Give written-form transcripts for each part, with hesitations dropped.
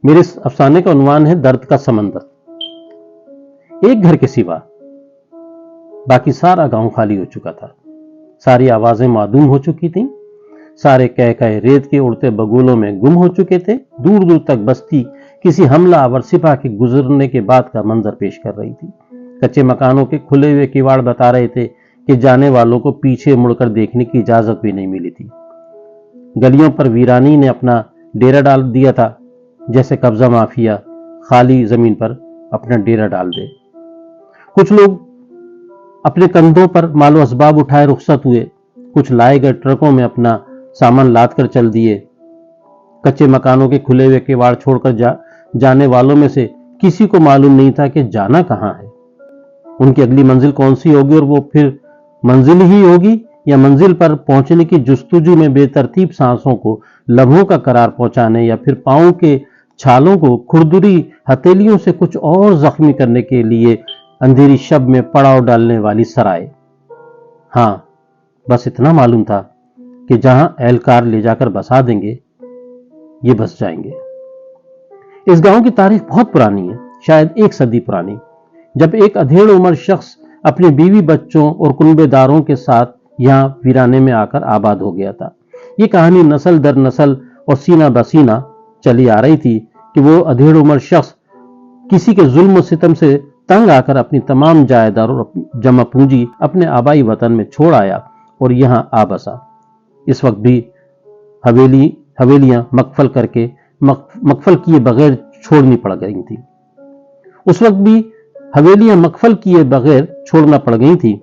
میرے اس افسانے کا عنوان ہے درد کا سمندر۔ ایک گھر کے سوا باقی سارا گاؤں خالی ہو چکا تھا، ساری آوازیں معدوم ہو چکی تھیں، سارے کہکہے ریت کے اڑتے بگولوں میں گم ہو چکے تھے۔ دور دور تک بستی کسی حملہ آور سپاہ کے گزرنے کے بعد کا منظر پیش کر رہی تھی۔ کچے مکانوں کے کھلے ہوئے کیواڑ بتا رہے تھے کہ جانے والوں کو پیچھے مڑ کر دیکھنے کی اجازت بھی نہیں ملی تھی۔ گلیوں پر ویرانی نے اپنا ڈیرا ڈال دیا تھا، جیسے قبضہ مافیا خالی زمین پر اپنا ڈیرا ڈال دے۔ کچھ لوگ اپنے کندھوں پر مال و اسباب اٹھائے رخصت ہوئے، کچھ لائے گئے ٹرکوں میں اپنا سامان لاد کر چل دیے۔ کچے مکانوں کے کھلے ہوئے کیواڑ چھوڑ کر جانے والوں میں سے کسی کو معلوم نہیں تھا کہ جانا کہاں ہے، ان کی اگلی منزل کون سی ہوگی، اور وہ پھر منزل ہی ہوگی یا منزل پر پہنچنے کی جستجو میں بے ترتیب سانسوں کو لمحوں کا قرار پہنچانے، یا پھر پاؤں کے چھالوں کو کھردری ہتھیلیوں سے کچھ اور زخمی کرنے کے لیے اندھیری شب میں پڑاؤ ڈالنے والی سرائے۔ ہاں، بس اتنا معلوم تھا کہ جہاں اہلکار لے جا کر بسا دیں گے یہ بس جائیں گے۔ اس گاؤں کی تاریخ بہت پرانی ہے، شاید 1 صدی پرانی، جب ایک ادھیڑ عمر شخص اپنے بیوی بچوں اور کنبے داروں کے ساتھ یہاں ویرانے میں آ کر آباد ہو گیا تھا۔ یہ کہانی نسل در نسل اور سینہ بسینہ چلی آ رہی تھی کہ وہ ادھیڑ عمر شخص کسی کے ظلم و ستم سے تنگ آ کر اپنی تمام جائیداد اور جمع پونجی اپنے آبائی وطن میں چھوڑ آیا اور یہاں آ بسا۔ اس وقت بھی حویلیاں مقفل کیے بغیر چھوڑنی پڑ گئی تھی۔ اس وقت بھی حویلیاں مقفل کیے بغیر چھوڑنا پڑ گئی تھی۔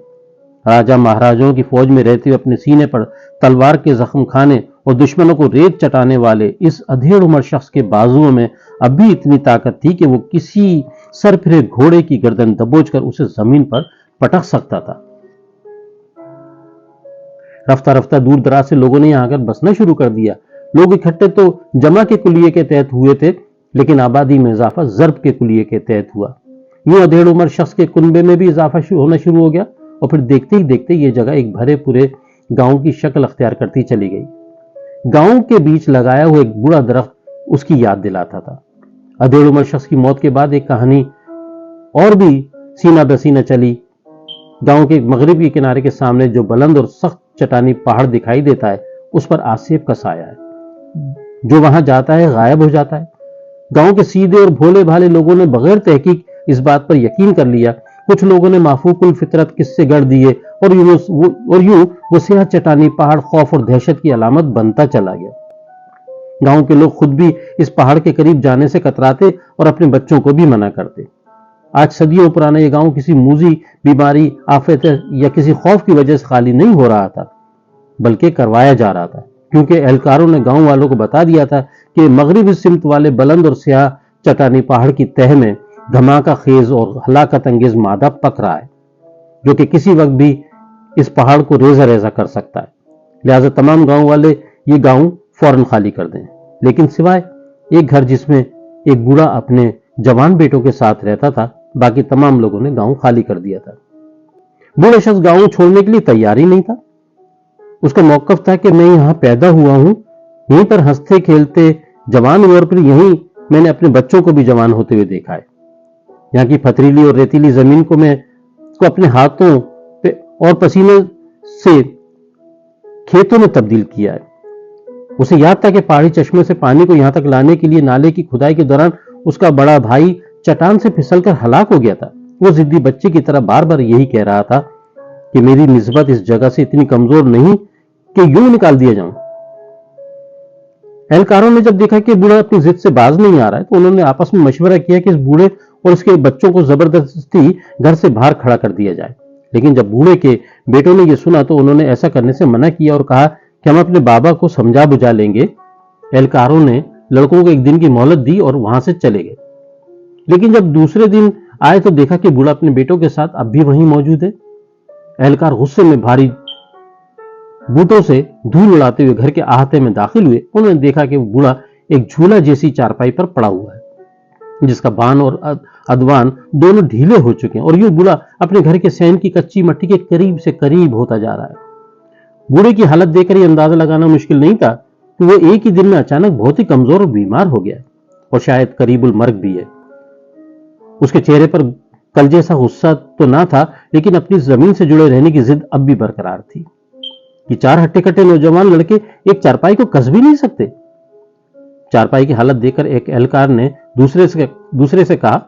راجہ مہاراجوں کی فوج میں رہتے ہوئے اپنے سینے پر تلوار کے زخم کھانے اور دشمنوں کو ریت چٹانے والے اس ادھیڑ عمر شخص کے بازوؤں میں اب بھی اتنی طاقت تھی کہ وہ کسی سر پھرے گھوڑے کی گردن دبوچ کر اسے زمین پر پٹک سکتا تھا۔ رفتہ رفتہ دور دراز سے لوگوں نے یہاں کر بسنا شروع کر دیا۔ لوگ اکٹھے تو جمع کے کلیے کے تحت ہوئے تھے، لیکن آبادی میں اضافہ ضرب کے کلیے کے تحت ہوا۔ یوں ادھیڑ عمر شخص کے کنبے میں بھی اضافہ ہونا شروع ہو گیا، اور پھر دیکھتے ہی دیکھتے یہ جگہ ایک بھرے پورے گاؤں کی شکل اختیار کرتی چلی گئی۔ گاؤں کے بیچ لگایا ہوا ایک بڑا درخت اس کی یاد دلاتا تھا۔ ادھیڑ عمر شخص کی موت کے بعد ایک کہانی اور بھی سینہ بسینہ چلی۔ گاؤں کے مغربی کنارے کے سامنے جو بلند اور سخت چٹانی پہاڑ دکھائی دیتا ہے، اس پر آسیب کا سایہ ہے، جو وہاں جاتا ہے غائب ہو جاتا ہے۔ گاؤں کے سیدھے اور بھولے بھالے لوگوں نے بغیر تحقیق اس بات پر یقین کر لیا۔ کچھ لوگوں نے مافوق الفطرت قصے گڑھ دیے، اور یوں وہ سیاہ چٹانی پہاڑ خوف اور دہشت کی علامت بنتا چلا گیا۔ گاؤں کے لوگ خود بھی اس پہاڑ کے قریب جانے سے کتراتے اور اپنے بچوں کو بھی منع کرتے۔ آج صدیوں پرانا یہ گاؤں کسی موذی بیماری، آفت یا کسی خوف کی وجہ سے خالی نہیں ہو رہا تھا، بلکہ کروایا جا رہا تھا، کیونکہ اہلکاروں نے گاؤں والوں کو بتا دیا تھا کہ مغربی سمت والے بلند اور سیاہ چٹانی پہاڑ کی تہہ میں دھماکہ خیز اور ہلاکت انگیز مادہ پک رہا ہے، جو کہ کسی وقت بھی اس پہاڑ کو ریزہ ریزہ کر سکتا ہے۔ لہٰذا تمام گاؤں والے یہ گاؤں فوراً خالی کر دیں، لیکن سوائے ایک گھر جس میں ایک بوڑھا اپنے جوان بیٹوں کے ساتھ رہتا تھا، باقی تمام لوگوں نے گاؤں خالی کر دیا تھا۔ بوڑھا شخص گاؤں چھوڑنے کے لیے تیار ہی نہیں تھا۔ اس کا موقف تھا کہ میں یہاں پیدا ہوا ہوں، یہیں پر ہنستے کھیلتے جوان ہوئے، اور پھر یہیں میں نے اپنے بچوں کو بھی جوان ہوتے ہوئے دیکھا ہے۔ یہاں کی پتھریلی اور ریتیلی زمین کو میں اپنے ہاتھوں پہ اور پسینے سے کھیتوں میں تبدیل کیا ہے۔ اسے یاد تھا کہ پہاڑی چشمے سے پانی کو یہاں تک لانے کے لیے نالے کی کھدائی کے دوران اس کا بڑا بھائی چٹان سے پھسل کر ہلاک ہو گیا تھا۔ وہ ضدی بچے کی طرح بار بار یہی کہہ رہا تھا کہ میری نسبت اس جگہ سے اتنی کمزور نہیں کہ یوں نکال دیا جاؤں۔ اہلکاروں نے جب دیکھا کہ بوڑھا اپنی ضد سے باز نہیں آ رہا ہے، تو انہوں نے آپس میں مشورہ کیا کہ اس بوڑھے اور اس کے بچوں کو زبردستی گھر سے باہر کھڑا کر دیا جائے۔ لیکن جب بوڑھے کے بیٹوں نے یہ سنا تو انہوں نے ایسا کرنے سے منع کیا اور کہا کہ ہم اپنے بابا کو سمجھا بجھا لیں گے۔ اہلکاروں نے لڑکوں کو 1 دن کی مہلت دی اور وہاں سے چلے گئے۔ لیکن جب دوسرے دن آئے تو دیکھا کہ بوڑھا اپنے بیٹوں کے ساتھ اب بھی وہیں موجود ہے۔ اہلکار غصے میں بھاری بوٹوں سے دھول اڑاتے ہوئے گھر کے احاطے میں داخل ہوئے۔ انہوں نے دیکھا کہ وہ بوڑھا ایک جھولا جیسی چارپائی پر پڑا ہوا ہے، جس کا بان اور ادوان دونوں ڈھیلے ہو چکے ہیں، اور یوں بوڑھا اپنے گھر کے سین کی کچی مٹی کے قریب سے قریب ہوتا جا رہا ہے۔ بوڑھے کی حالت دیکھ کر یہ اندازہ لگانا مشکل نہیں تھا کہ وہ ایک ہی دن میں اچانک بہت ہی کمزور اور بیمار ہو گیا ہے۔ اور شاید قریب المرگ بھی ہے۔ اس کے چہرے پر کل جیسا غصہ تو نہ تھا، لیکن اپنی زمین سے جڑے رہنے کی ضد اب بھی برقرار تھی۔ یہ 4 ہٹے کٹے نوجوان لڑکے ایک چارپائی کو کس بھی نہیں سکتے۔ چارپائی کی حالت دیکھ کر ایک اہلکار نے دوسرے سے کہا،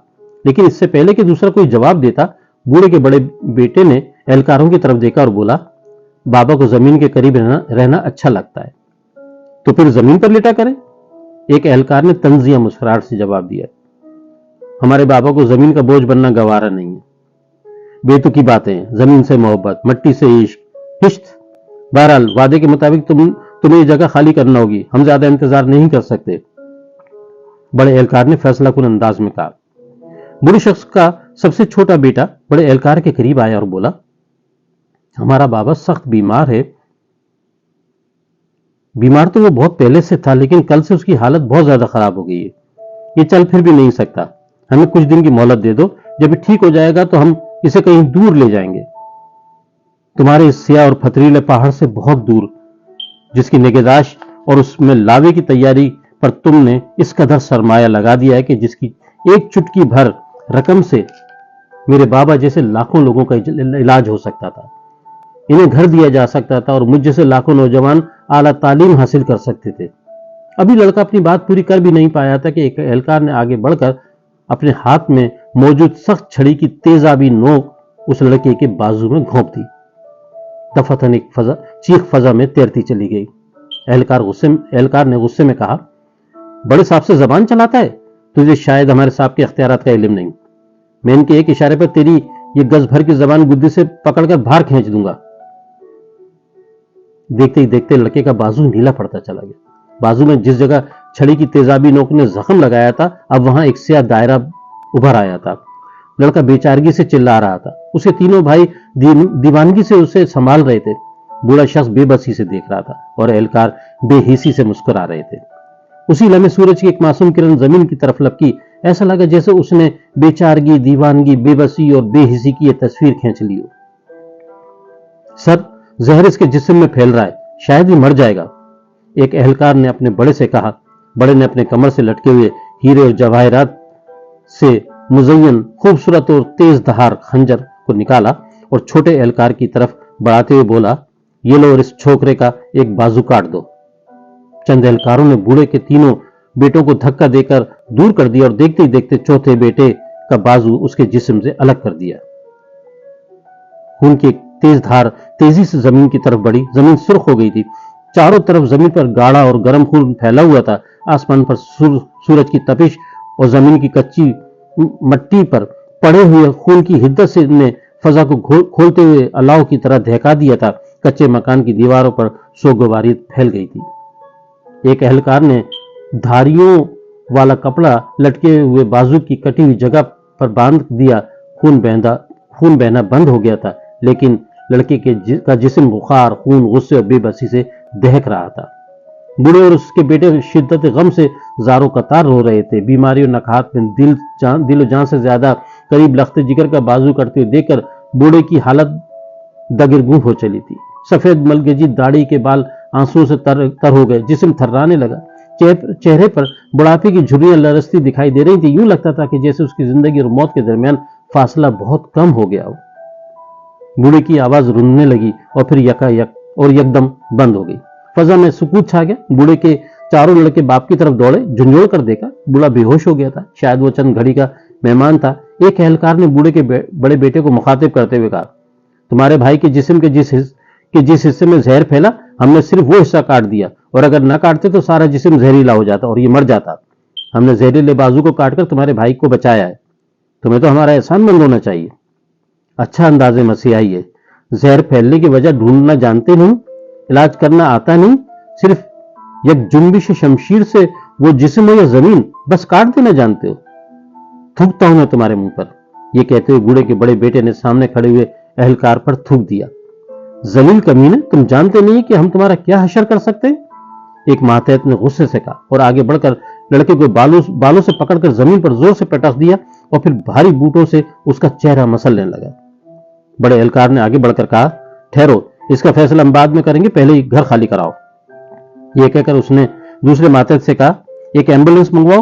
لیکن اس سے پہلے کہ دوسرا کوئی جواب دیتا، بوڑھے کے بڑے بیٹے نے اہلکاروں کی طرف دیکھا اور بولا، بابا کو زمین کے قریب رہنا اچھا لگتا ہے، تو پھر زمین پر لیٹا کریں۔ ایک اہلکار نے طنزیہ مسکراہٹ سے جواب دیا، ہمارے بابا کو زمین کا بوجھ بننا گوارا نہیں ہے۔ بیتو کی باتیں ہیں، زمین سے محبت، مٹی سے عشق، ہشت۔ بہرحال وعدے کے مطابق تمہیں یہ جگہ خالی کرنا ہوگی، ہم زیادہ انتظار نہیں کر سکتے، بڑے اہلکار نے فیصلہ کن انداز میں کہا۔ بوڑھے شخص کا سب سے چھوٹا بیٹا بڑے اہلکار کے قریب آیا اور بولا، ہمارا بابا سخت بیمار ہے۔ بیمار تو وہ بہت پہلے سے تھا، لیکن کل سے اس کی حالت بہت زیادہ خراب ہو گئی ہے، یہ چل پھر بھی نہیں سکتا، ہمیں کچھ دن کی مہلت دے دو، جب یہ ٹھیک ہو جائے گا تو ہم اسے کہیں دور لے جائیں گے، تمہارے اس سیاہ اور پتھریلے پہاڑ سے بہت دور، جس کی نگہداشت اور اس میں لاوے کی تیاری پر تم نے اس قدر سرمایہ لگا دیا ہے کہ جس کی ایک چٹکی بھر رقم سے میرے بابا جیسے لاکھوں لوگوں کا علاج ہو سکتا تھا، انہیں گھر دیا جا سکتا تھا اور مجھ جیسے لاکھوں نوجوان اعلیٰ تعلیم حاصل کر سکتے تھے۔ ابھی لڑکا اپنی بات پوری کر بھی نہیں پایا تھا کہ ایک اہلکار نے آگے بڑھ کر اپنے ہاتھ میں موجود سخت چھڑی کی تیزابی نوک اس لڑکے کے بازو میں گھونپ دی۔ دفتن ایک چیخ فضا میں تیرتی چلی گئی۔ اہلکار نے غصے میں کہا، بڑے صاحب سے زبان چلاتا ہے، تجھے شاید ہمارے صاحب کے اختیارات کا علم نہیں، میں ان کے ایک اشارے پر تیری یہ گز بھر کی زبان گدی سے پکڑ کر باہر کھینچ دوں گا۔ دیکھتے ہی دیکھتے لڑکے کا بازو نیلا پڑتا چلا گیا۔ بازو میں جس جگہ چھڑی کی تیزابی نوک نے زخم لگایا تھا، اب وہاں ایک سیاہ دائرہ ابھر آیا تھا۔ لڑکا بے چارگی سے چلا رہا تھا، اسے تینوں بھائی دیوانگی سے اسے سنبھال رہے تھے۔ بوڑھا شخص بے بسی سے دیکھ رہا تھا اور اہلکار بے حسی سے مسکرا رہے تھے۔ اسی لمحے سورج کی ایک معصوم کرن زمین کی طرف لپکی، ایسا لگا جیسے اس نے بے چارگی، دیوانگی، بے بسی اور بے حسی کی یہ تصویر کھینچ لی ہو۔ سر، زہر اس کے جسم میں پھیل رہا ہے، شاید ہی مر جائے گا، ایک اہلکار نے اپنے بڑے سے کہا۔ بڑے نے اپنے کمر سے لٹکے ہوئے ہیرے اور جواہرات سے مزین خوبصورت اور تیز دھار خنجر کو نکالا اور چھوٹے اہلکار کی طرف بڑھاتے ہوئے بولا، یہ لو اور اس چھوکرے کا ایک بازو کاٹ دو۔ چند اہلکاروں نے بوڑھے کے تینوں بیٹوں کو دھکا دے کر دور کر دیا اور دیکھتے ہی دیکھتے چوتھے بیٹے کا بازو اس کے جسم سے الگ کر دیا۔ خون کی ایک تیز دھار تیزی سے زمین کی طرف بڑھی، زمین سرخ ہو گئی تھی، چاروں طرف زمین پر گاڑھا اور گرم خون پھیلا ہوا تھا۔ آسمان پر سورج کی تپش اور زمین کی کچی مٹی پر پڑے ہوئے خون کی حدت سے نے فضا کو کھولتے ہوئے الاؤ کی طرح دہکا دیا تھا۔ کچے مکان کی دیواروں پر سوگواریت پھیل گئی تھی۔ ایک اہلکار نے دھاریوں والا کپڑا لٹکے ہوئے بازو کی کٹی ہوئی جگہ پر باندھ دیا، خون بہنا بند ہو گیا تھا، لیکن لڑکے کا جسم بخار، خون، غصے اور بے بسی سے دہک رہا تھا۔ بوڑھے اور اس کے بیٹے شدت غم سے زاروں قطار رو رہے تھے۔ بیماری اور نکہات میں دل و جان سے زیادہ قریب لخت جگر کا بازو کرتے ہوئے دیکھ کر بوڑھے کی حالت دگرگوں ہو چلی تھی۔ سفید ملگجی داڑھی کے بال آنسو سے تر ہو گئے، جسم تھرانے لگا، چہرے پر بڑھاپے کی جھریاں لرزتی دکھائی دے رہی تھی۔ یوں لگتا تھا کہ جیسے اس کی زندگی اور موت کے درمیان فاصلہ بہت کم ہو گیا ہو۔ بوڑھے کی آواز رننے لگی اور پھر یکدم بند ہو گئی۔ فضا میں سکوت چھا گیا۔ بوڑھے کے چاروں لڑکے باپ کی طرف دوڑے، جھنجھوڑ کر دیکھا، بوڑھا بے ہوش ہو گیا تھا، شاید وہ چند گھڑی کا مہمان تھا۔ ایک اہلکار نے بوڑھے کے بڑے بیٹے کو مخاطب کرتے ہوئے کہا، تمہارے بھائی کے جسم کے جس حصے میں زہر پھیلا، ہم نے صرف وہ حصہ کاٹ دیا، اور اگر نہ کاٹتے تو سارا جسم زہریلا ہو جاتا اور یہ مر جاتا۔ ہم نے زہریلے بازو کو کاٹ کر تمہارے بھائی کو بچایا ہے، تمہیں تو ہمارا احسان مند ہونا چاہیے۔ اچھا انداز مسیحائی ہے، زہر پھیلنے کی وجہ ڈھونڈنا جانتے نہیں، علاج کرنا آتا نہیں، صرف یک جنبش شمشیر سے وہ جسم ہو یا زمین بس کاٹ دینا جانتے ہو۔ تھوکتا ہوں میں تمہارے منہ پر، یہ کہتے ہوئے بوڑھے کے بڑے بیٹے نے سامنے کھڑے ہوئے اہلکار پر تھوک دیا۔ ذلیل کمینے، تم جانتے نہیں کہ ہم تمہارا کیا حشر کر سکتے ہیں؟ ایک ماتحت نے غصے سے کہا اور آگے بڑھ کر لڑکے کو بالوں سے پکڑ کر زمین پر زور سے پٹخ دیا اور پھر بھاری بوٹوں سے اس کا چہرہ مسلنے لگا۔ بڑے اہلکار نے آگے بڑھ کر کہا، ٹھہرو، اس کا فیصلہ ہم بعد میں کریں گے، پہلے گھر خالی کراؤ۔ یہ کہہ کر اس نے دوسرے ماتحت سے کہا، ایک ایمبولینس منگواؤ،